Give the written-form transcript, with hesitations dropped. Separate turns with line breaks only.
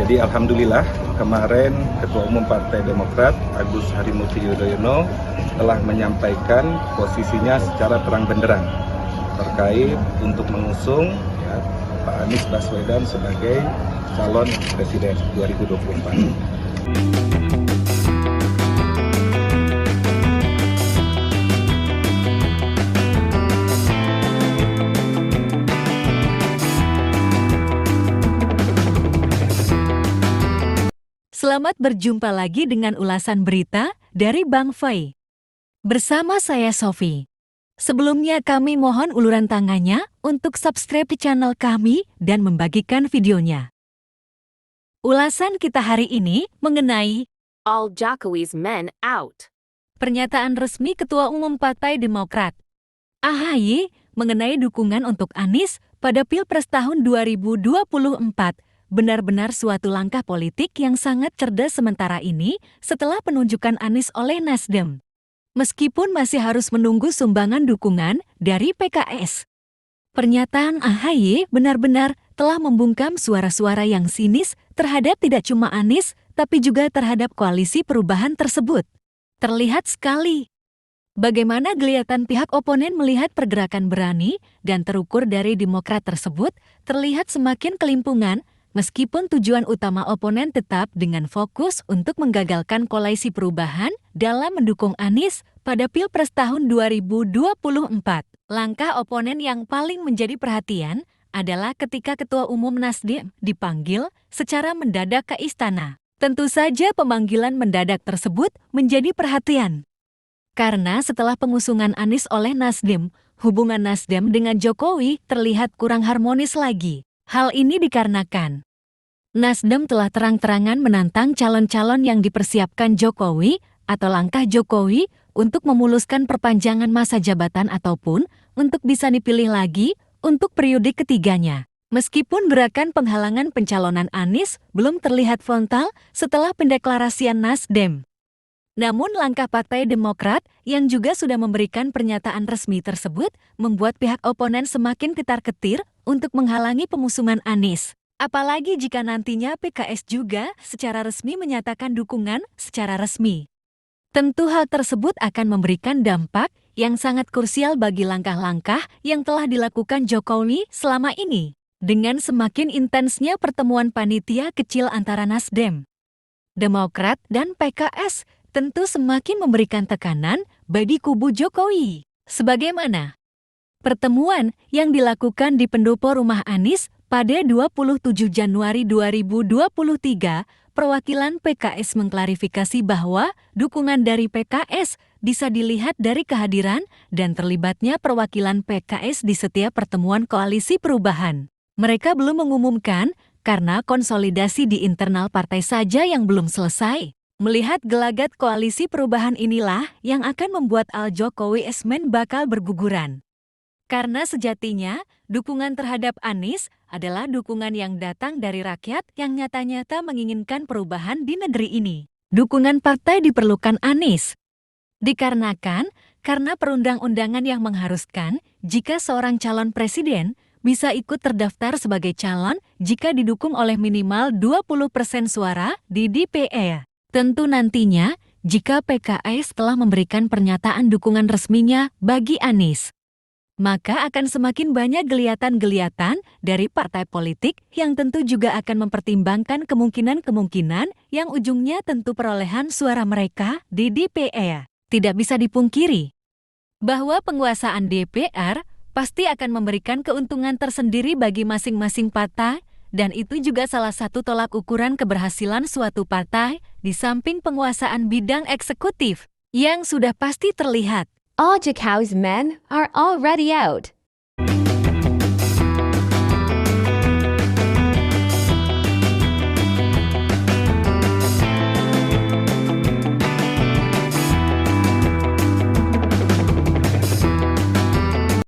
Jadi alhamdulillah kemarin Ketua Umum Partai Demokrat Agus Harimurti Yudhoyono telah menyampaikan posisinya secara terang benderang terkait untuk mengusung Pak Anies Baswedan sebagai calon presiden 2024.
Selamat berjumpa lagi dengan ulasan berita dari Bang Fai. Bersama saya Sofi. Sebelumnya kami mohon uluran tangannya untuk subscribe di channel kami dan membagikan videonya. Ulasan kita hari ini mengenai
All Jokowi's men out.
pernyataan resmi Ketua Umum Partai Demokrat AHY mengenai dukungan untuk Anies pada Pilpres tahun 2024. Benar-benar suatu langkah politik yang sangat cerdas sementara ini setelah penunjukan Anies oleh Nasdem. Meskipun masih harus menunggu sumbangan dukungan dari PKS. Pernyataan AHY benar-benar telah membungkam suara-suara yang sinis terhadap tidak cuma Anies, tapi juga terhadap koalisi perubahan tersebut. Terlihat sekali bagaimana geliatan pihak oponen melihat pergerakan berani dan terukur dari Demokrat tersebut terlihat semakin kelimpungan. Meskipun tujuan utama oponen tetap dengan fokus untuk menggagalkan koalisi perubahan dalam mendukung Anies pada Pilpres tahun 2024. Langkah oponen yang paling menjadi perhatian adalah ketika Ketua Umum Nasdem dipanggil secara mendadak ke istana. Tentu saja pemanggilan mendadak tersebut menjadi perhatian. Karena setelah pengusungan Anies oleh Nasdem, hubungan Nasdem dengan Jokowi terlihat kurang harmonis lagi. Hal ini dikarenakan Nasdem telah terang-terangan menantang calon-calon yang dipersiapkan Jokowi atau langkah Jokowi untuk memuluskan perpanjangan masa jabatan ataupun untuk bisa dipilih lagi untuk periode ketiganya. Meskipun gerakan penghalangan pencalonan Anies belum terlihat frontal setelah pendeklarasian Nasdem. Namun langkah Partai Demokrat yang juga sudah memberikan pernyataan resmi tersebut membuat pihak oponen semakin ketar-ketir untuk menghalangi pengusungan Anies. Apalagi jika nantinya PKS juga secara resmi menyatakan dukungan secara resmi. Tentu hal tersebut akan memberikan dampak yang sangat krusial bagi langkah-langkah yang telah dilakukan Jokowi selama ini. Dengan semakin intensnya pertemuan panitia kecil antara Nasdem, Demokrat, dan PKS, tentu semakin memberikan tekanan bagi kubu Jokowi. Sebagaimana pertemuan yang dilakukan di pendopo rumah Anies pada 27 Januari 2023, perwakilan PKS mengklarifikasi bahwa dukungan dari PKS bisa dilihat dari kehadiran dan terlibatnya perwakilan PKS di setiap pertemuan koalisi perubahan. Mereka belum mengumumkan karena konsolidasi di internal partai saja yang belum selesai. Melihat gelagat koalisi perubahan inilah yang akan membuat Al Jokowi Esmen bakal berguguran. Karena sejatinya, dukungan terhadap Anies adalah dukungan yang datang dari rakyat yang nyata-nyata menginginkan perubahan di negeri ini. Dukungan partai diperlukan Anies. Dikarenakan, karena perundang-undangan yang mengharuskan jika seorang calon presiden bisa ikut terdaftar sebagai calon jika didukung oleh minimal 20% suara di DPR. Tentu nantinya, jika PKS telah memberikan pernyataan dukungan resminya bagi Anies, maka akan semakin banyak geliatan-geliatan dari partai politik yang tentu juga akan mempertimbangkan kemungkinan-kemungkinan yang ujungnya tentu perolehan suara mereka di DPR. Tidak bisa dipungkiri bahwa penguasaan DPR pasti akan memberikan keuntungan tersendiri bagi masing-masing partai. Dan itu juga salah satu tolak ukuran keberhasilan suatu partai di samping penguasaan bidang eksekutif yang sudah pasti terlihat.
All Jokowi's men are already out.